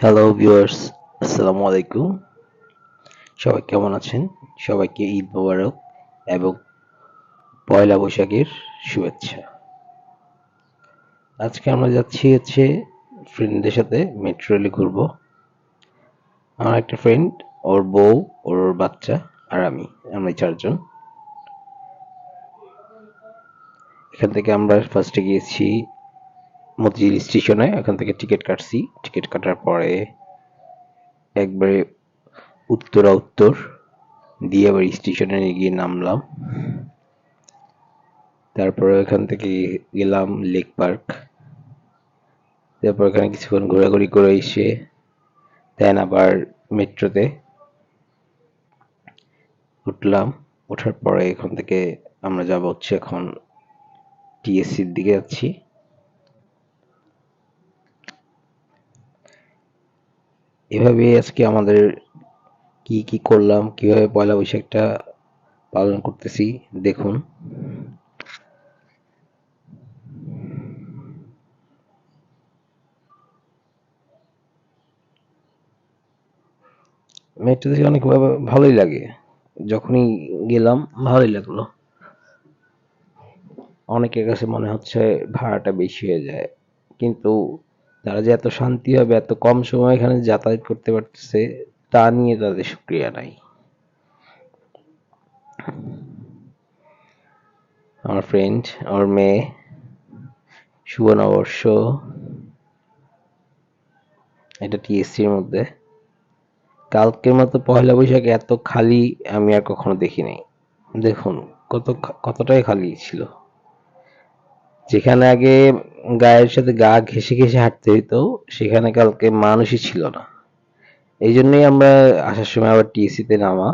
Hello viewers, আসসালামু আলাইকুম। সবাই কেমন আছেন? সবাইকে ঈদ মোবারক এবং পয়লা বৈশাখের শুভেচ্ছা। আজকে আমরা যাচ্ছি ফ্রেন্ডদের সাথে মেট্রো রেলে ঘুরবো। আমার একটা ফ্রেন্ড, ওর বউ, ওর বাচ্চা আর আমরা চারজন। এখান থেকে আমরা ফার্স্টে গিয়েছি মতিঝিল স্টেশনে। এখান থেকে টিকিট কাটছি। টিকিট কাটার পরে একবারে উত্তর দিয়ে আবার স্টেশনে গিয়ে নামলাম। তারপরে ওখান থেকে গেলাম লেক পার্ক। তারপর এখানে কিছুক্ষণ ঘোরাঘুরি করে এসে দেন আবার মেট্রোতে উঠলাম। ওঠার পরে এখান থেকে আমরা যাব হচ্ছে এখন টিএসসির দিকে যাচ্ছি। এভাবে আজকে আমাদের কি কি করলাম, কিভাবে পয়লা বৈশাখটা পালন করতেছি দেখুন। মেট্রোতে অনেক ভালোই লাগে। যখনই গেলাম ভালোই লাগলো। অনেকের কাছে মনে হচ্ছে ভাড়াটা বেশি হয়ে যায়, কিন্তু তারা যে এত শান্তিভাবে এত কম সময় এখানে যাতায়াত করতে পারতেছে তা নিয়ে তাদের শুকরিয়া নাই। আমার ফ্রেন্ড, আমার মেয়ে, শুভ নববর্ষ। এটা টিএসসির মধ্যে। কালকের মতো পয়লা বৈশাখ এত খালি আমি আর কখনো দেখি নাই। দেখুন কতটাই খালি ছিল। যেখানে আগে গায়ের সাথে গা ঘেঁষে ঘেঁষে হাঁটতে হইতো, সেখানে কালকে মানুষই ছিল না। এই জন্যই আমরা আসার সময় আবার টিএসসিতে নামা।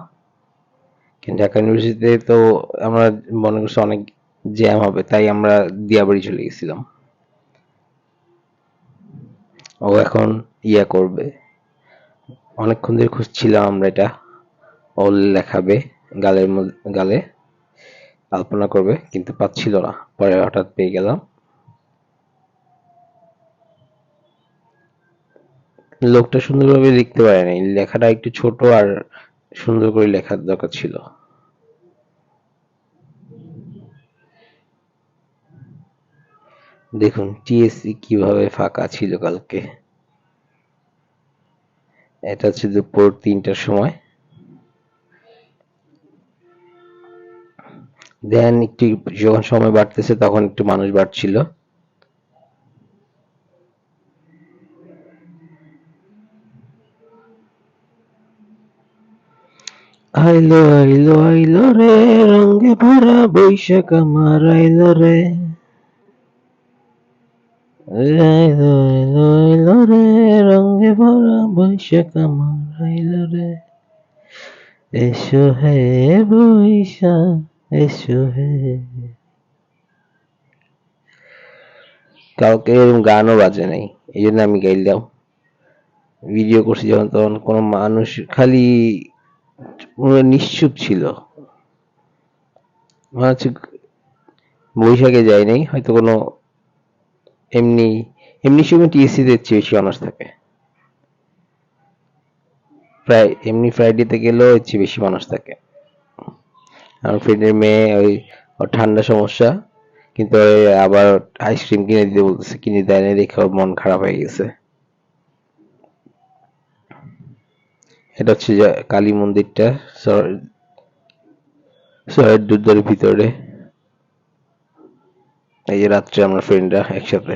কিন্তু ঢাকা ইউনিভার্সিটিতে তো আমরা মনে করছি অনেক জ্যাম হবে, তাই আমরা দিয়াবাড়ি চলে গেছিলাম। ও এখন করবে। অনেকক্ষণ ধরে খুঁজছিলাম আমরা এটা। ও লেখাবে গালে আলপনা করবে, কিন্তু পাচ্ছিল না। পরে হঠাৎ পেয়ে গেলাম। লোকটা সুন্দরভাবে লিখতে পারে নাই। লেখাটা একটু ছোট আর সুন্দর করে লেখার দরকার ছিল। দেখুন টিএসসি কিভাবে ফাঁকা ছিল কালকে। এটা হচ্ছে দুপুর ৩টার সময়। দেন একটু যখন সময় বাড়তেছে তখন একটু মানুষ বাড়ছিল। আইলো আইলো আইলো রে, রঙে ভরা বৈশাখ আমার আইলো রে। আইলো আইলো আইলো রে, রঙে ভরা বৈশাখ আমার আইলো রে। এসো হে বৈশাখ, এসো হে। কাউকে এরকম গানও বাজে নাই, এই জন্য আমি গাইলাম। ভিডিও করছি যখন তখন কোনো মানুষ খালি পুরো নিশ্চুপ ছিল। মনে হচ্ছে বৈশাখে যায় নাই, হয়তো কোনো এমনি এমনি সময় টিএসসি তে চেয়ে বেশি মানুষ থাকে। প্রায় এমনি ফ্রাইডেতে গেলেও এর চেয়ে বেশি মানুষ থাকে। আমার ফ্রেন্ডের মেয়ে ওর ঠান্ডা সমস্যা, কিন্তু আবার আইসক্রিম কিনে দিতে বলতেছে, কিনে দেয় না দেখে ওর মন খারাপ হয়ে গেছে। এটা হচ্ছে যে কালী মন্দিরটা শহরের দুর্দারের ভিতরে। এই যে রাত্রে আমরা ফ্রেন্ডরা একসাথে